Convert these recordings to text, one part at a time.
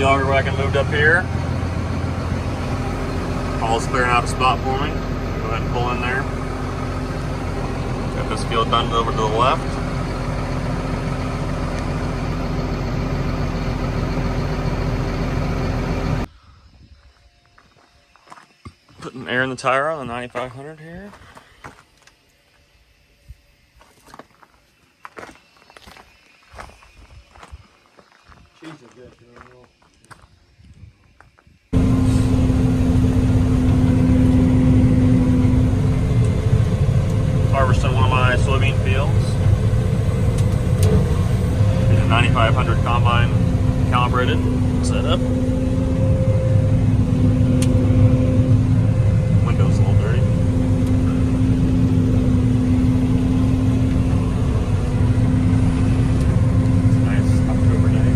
the auger wagon moved up here. Paul's clearing out a spot for me. Go ahead and pull in there. Got this field done over to the left. Putting air in the tire on the 9500 here. Harvesting one of my soybean fields. Using 9500 combine calibrated setup. Window's a little dirty. Nice October day.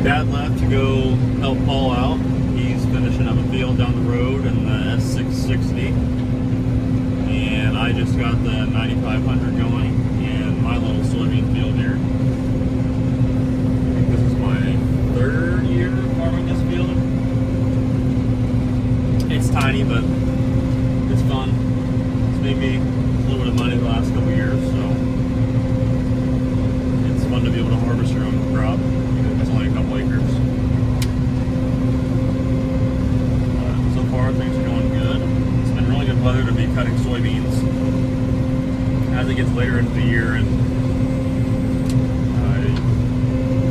Dad left to go help Paul out. He's finishing up a field down the road in the S660. And I just got the 9500 going in my little soybean field here. I think this is my third year farming this field. It's tiny, but it's fun. It's made me a little bit of money the last couple years, so it's fun to be able to harvest your own crop. It's only a couple acres. So far, things are going good. It's been really good weather to be cutting soybeans. As it gets later into the year and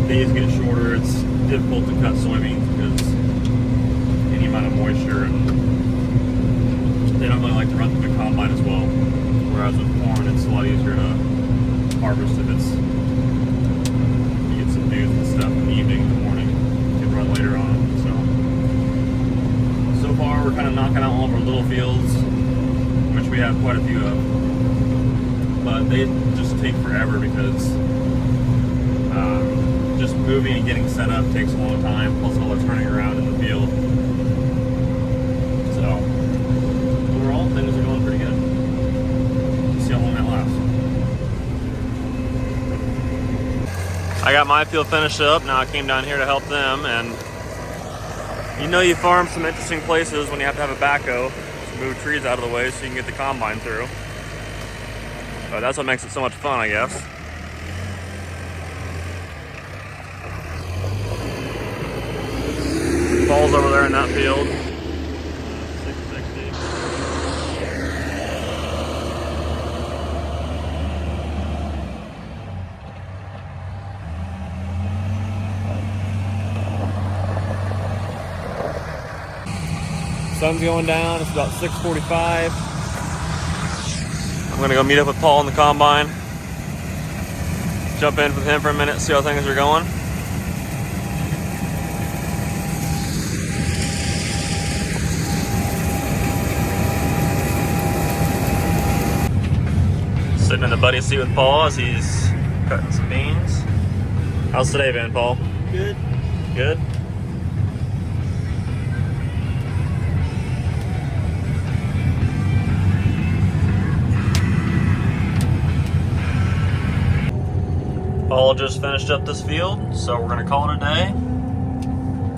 days get shorter, it's difficult to cut soybeans because any amount of moisture, and they don't really like to run through the combine as well. Whereas with corn, it's a lot easier to harvest if it's news and stuff in the evening, in the morning. You can run later on. So far we're kind of knocking out all of our little fields, which we have quite a few of. But they just take forever because just moving and getting set up takes a long time, plus all the turning around in the field. So overall, things are going pretty good. Let's see how long that lasts. I got my field finished up. Now I came down here to help them, and you know you farm some interesting places when you have to have a backhoe to move trees out of the way so you can get the combine through. But that's what makes it so much fun, I guess. Paul's over there in that field. 660. Sun's going down. It's about 6:45. I'm gonna go meet up with Paul in the combine. Jump in with him for a minute, see how things are going. Sitting in the buddy seat with Paul as he's cutting some beans. How's today been, Paul? Good. Good? Paul just finished up this field, so we're going to call it a day.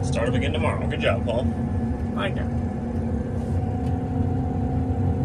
Start up again tomorrow. Good job, Paul. I know.